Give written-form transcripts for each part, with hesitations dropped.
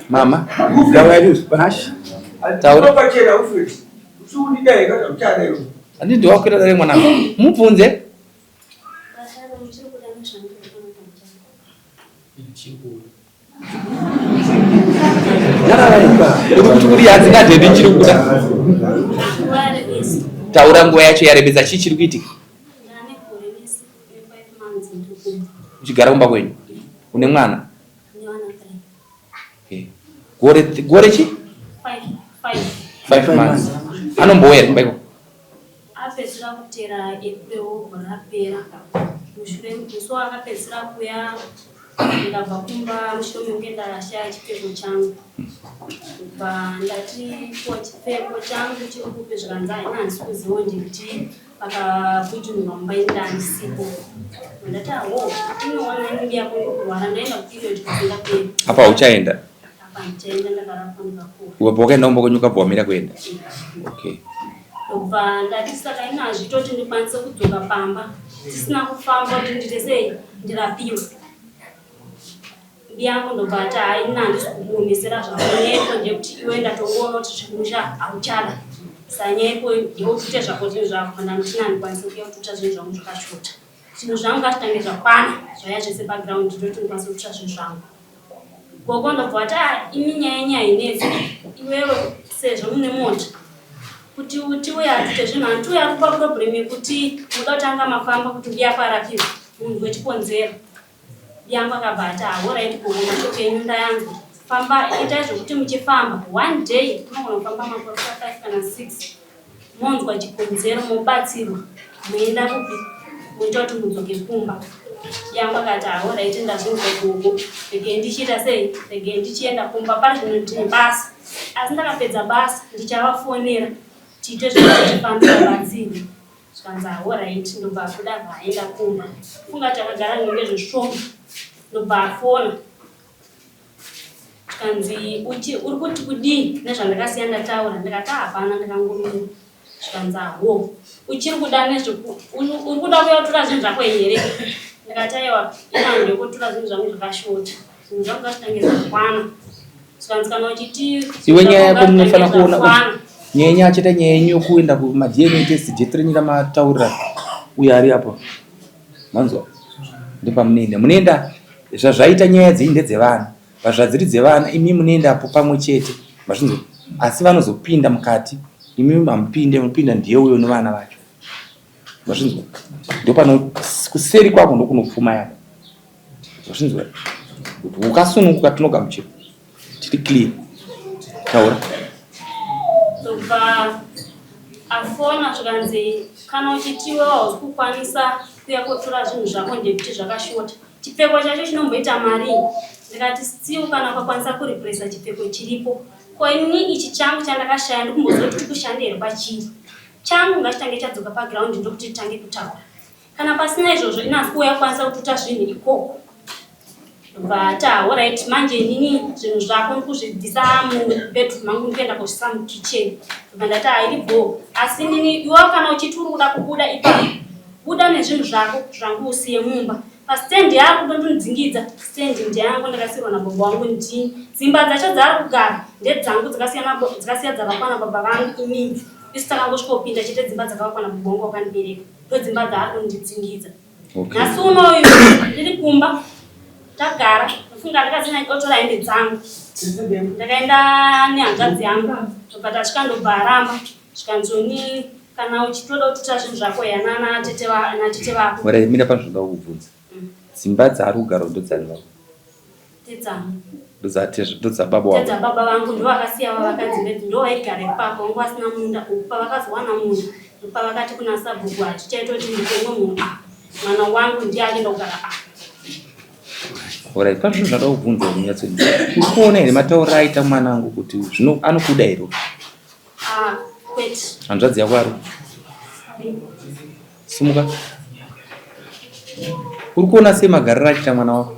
Mama, Andi ndo wakwira dare mwana. Mubvunze. Uri azingadhedi chiri kuda. Taura nguva yacho yarebesa chiri kuitika. Uchigara kumba kwenyu. Une mwana? Okay. Gore chi? 5 months. Anomboya kumba iko. Apesera kutera ekweo barapera. Mushure muso akapesera kuya ndabva kumba mushure ngenda rashaya chipfeko changu. Ba ndati kwa chipfeko changu chikupe zvanza ina sikuzonje kuti akabujuka mbainda ndisipo. Ndati awo inoona ngi yako kurwara ndaenda kupirio chikufunda pe. Apa uchaenda? Apa nchaenda ndakarafamba ku. Uboke ndombo kunyuka bwamira kwenda. Okay. Ndobva ndati saka ina zvitoti ndikwanise kudzoka pamba tisina kufamba kuti nditese ndirapiwa ndiyangu ndobva ati hai ina ndisikukuonesera zvakonyepo ndekuti iwe ndatongoona kuti zvikusha hauchada sanyepo ndiokuite zvako zvinhu zvako ndandotina ndikwanise kuya kututa zvinhu zvangu zvakashota zvinhu zvangu ngazvitange zvakwana zvaya zvese paground ndoti ndikwanise kututa zvinhu zvangu goko ndobva ati imi nyaya inezi iwewe sezvo mune mota kuti utiwe atite zvinhu antuya kupa problem yekuti muda kutanga mafamba kuti ndiyaparapiwa munhu wechiponzera yangu akabata alright kuona mashoke enyunda yangu famba ita zvokuti muchifamba one day unogona kufamba makore 5 kana 6 monzwa chiponzero mobatsirwa muenda kupi muita kuti mudzoke kumba yangu akati alright ndazvinzwa gogo rege ndichiita sei rege ndichienda kumba pari zvino ndine basa asi ndakapedza basa ndichavafonera tiite zvinotifambira batsiri zvikanzi alright ndobva kuda vaenda kumba funga takagara nenge zvishoma ndobva afona zvikanzi uri kuti kudii nezvandakasiya ndataura ndikati hapana ndikangorumira zvikanzi aho uchiri kuda uri kuda kuya kutora zvinhu zvako here ndikati aiwa ina ndekutora zvinhu zvangu zvakashota zvinhu zvangu ngazvitange zvakwana zvikanzi kana uchiti iwe nyaya yako munofana kuona nyenya achita nyaya yenyu kuenda kumadna test jetrenira mataurira uyo ari apo manzwa ndipo munoenda zvazvaita nyaya dzinde dzevana vazvadziri dzevana imi munoenda apo pamwe chete mazvinzwa asi vanozopinda mukati imi mupinda ndiye uyo nevana vacho mazvinzwa ndipo pano kuseri kwako ndokunopfuma yako mazvinzwa kuti ukasununguka tinogamuchira tiri clear taura afona zvikanzi kana uchitiwa hausi kukwanisa kuya kotora zvinhu zvako ndekuti zvakashota chipfeko chacho chinomboita mari ndikati still kana ukakwanisa kurepresa chipfeko chiripo ko ini ichi changu chandakashaya ndikumboziva kuti kushandira pachii changu ngachitange chadzoka paground ndokuti titange kutaura kana pasina izvozvo inasi kuya kwanisa kututa zvinhu ikoko but alright manje nini zvinhu zvako ndikuzvibvisa mubedroom mangu ndikuenda kuzvisa mukitchen ndati hairibo asi nini iwe kana uchiti uri kuda kubuda ipapo buda nezvinhu zvako zvangu usiye mumba pastendi yako ndondonidzingidza stendi ndeyangu ndakasiyirwa nababa wangu ndini dzimba dzacho dzaari kugara ndedzangu dzakasiya dzavakwana baba vangu inini isu takangosvikopinda chete dzimba dzakavakwana baba wangu wakandibereka ndodzimba dzaari kundidzingidza nhasi unoyu ndiri kumba tagara funga ndakazina otora hembe dzangu ndakaenda nehanzvadzi yangu ndobva tasvika ndobva aramba zvikanzoni kana uchitoda kututa zvinhu zvako yana natete vako mira pazvoda kubvunza dzimba dzaari kugara ndodzani vako ndedzababa vangu ndo vakasiya vavakadzi vedu ndo vaigara ipapo vangu vasina munda upa vakazowana munda upa vakati kuna sabhuku hatichaitoti ndikomwe munhu mwana wangu ndiye achienda kugara Alright, pazvo zvada kubvunza munyatso. Ukuona here matauro aita mwanangu kuti zvino anokuda here? Kwete. Hanzvadzi yako ari? Simuka. Uri kuona sei magariro achiita mwana wako?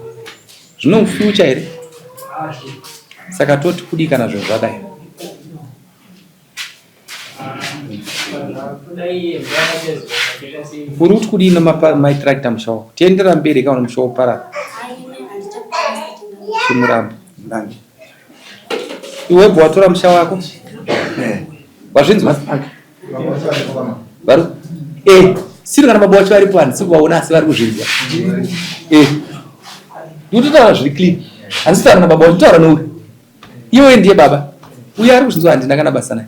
Zvino future here? Saka toti kudi kana zvinhu zvadai. Uri kuti kudii namatractor musha wako? Tiendera mberi kana musha woparara. Chimuramba. Iwe bwatora musha wako wazvinzwa varu siri kana baba vacho varipo handisi kuvaona asi vari kuzvinzwa ndinototaura zviri clean handisi taura nababa vacho taura nouri iwe ndiye baba uye ari kuzvinzwa handina kana basa naye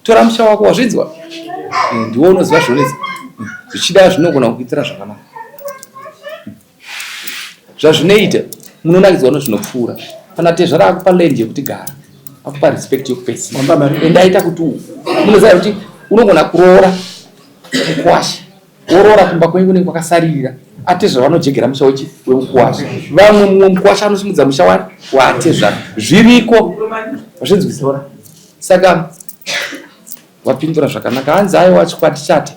tora musha wako wazvinzwa ndiwo unoziva zvonezi zvichida zvinogona kukuitira zvakanaka zvazvinoita munonakidzwa nezvinopfuura kana Atezvara akupa land yekuti gara akupa respect yokupesisa endaita kuti munoziva kuti unogona kuroora mukwasha woroora kumba kwenyu kunenge kwakasarira Atezvara vanojegera musha wemukwasha vamwe mumwe mukwasha anosimudza musha waAtezvara zviriko vazvinzwisora saka wapindura zvakanaka hanzi ayo wachikwati chate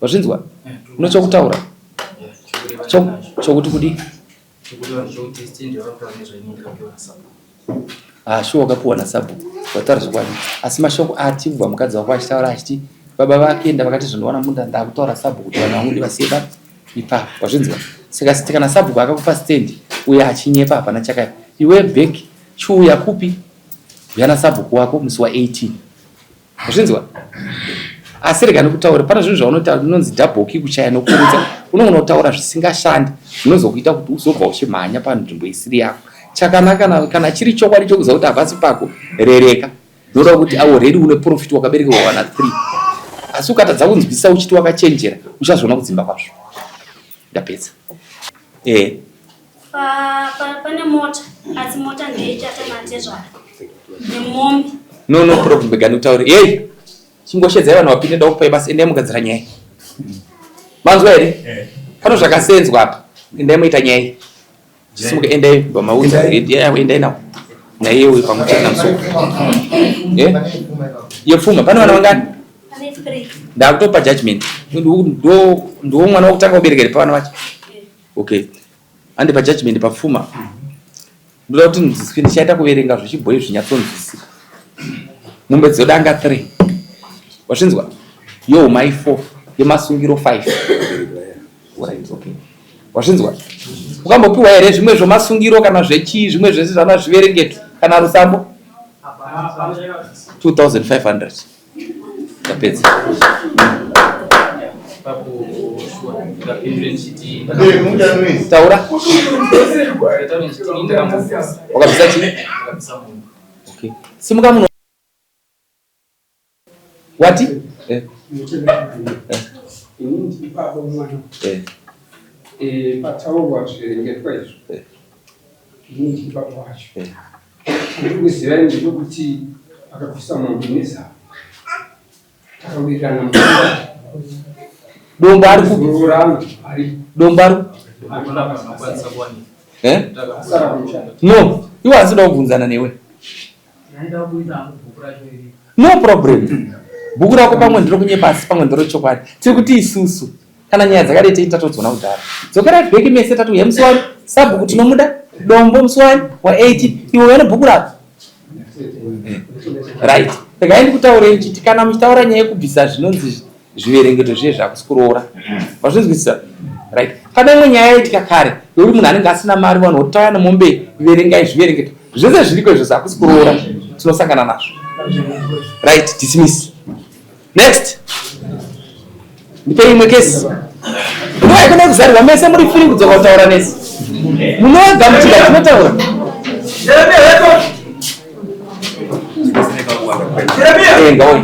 wazvinzwa unochokutaura chokuti kudi shuwa wakapuwa nasabu wataura zvokwadi asi mashoko ati kubva mukadzi wako achitaura achiti baba vake enda vakati zvinowana munda ndakutaura sabu kuti vana vangu ndivasiye ipapo wazvinzwa saka siti kana sabu akakupa stendi uye achinyepa hapana chakaipa iwe bheki chiuya kupi yana sabhuku wako musi wa18 wazvinzwa asi rega nekutaura pana zvinhu zvaunonzi dhabhoki kuchaya nokurudza unogona kutaura zvisingashandi zvinozokuita kuti uzobva uchimhanya panzvimbo isiri yako chakanaka kana chiri chokwadi chokuziva kuti havasi pako rereka noda kuti already une profit wakaberekerwa wana 3 asi ukatadza kunzwisisa uchiti wakachenjera uchazoona kudzimba kwazvo ndapedza pane mota asi mota ndeichata naTezvara nemombe no problem begani utaure hey chingoshedzai vanhu vapinde ndakupai basi endai mugadzira nyaya manzwa here pano zvakasenzwa apa endai muita nyaya simuka endai bamaudza endai nawo nyaya yewe pamuchena musoko yepfuma pane vana vangani ndakutopa judgment ndo mwana wokutanga kuberekera pavana vacho okay andipa judgment papfuma ndoda kuti nzwiswe ndichaita kuverenga zvichibhoyi zvinyatsonzwisika mombe dzodanga 3 wazvinzwa youmai 4 yemasungiro 5 right okay wazvinzwa ukambopiwa here zvimwe zvomasungiro kana zvechii zvimwe zvese zvana zviverengeto kana rusambo 2500 tapedza taura wakabvisa chii okay simuka muno wati inini ipapo mwana pataurwa zvirengetwa izvo inini ipapo wacho ndikuziva ndinokuti akabvisa munhu nezava takawirirana dombo ari kururama ari dombo ari no iwe asida kubvunzana newe no problem bhuku rako pamwe ndiro kunyepa asi pamwe ndiro chokwadi tiri kuti isusu kana nyaya dzakadai tatodzona kudhara dzokera bheki mese tatuya musi wani sabhuku tinomuda dombo musi wani wa8 iwe wene bhuku rako right regai ndikutaurei chiti kana muchitaura nyaya yekubvisa zvinonzi zviverengeto zviye zvakusikuroora wazvinzwisisa right pane imwe nyaya yaitika kare yokuti munhu anenge asina mari vanhu votauya nemombe iverengai zviverengeto zvese zviriko izvo zvakusikuroora tinosangana nazvo right dismiss next ndipe imwe kesi ndoaikona kuzarirwa mese muri free kudzoka kutaura nesi munogamuchira tinotaura ngaoi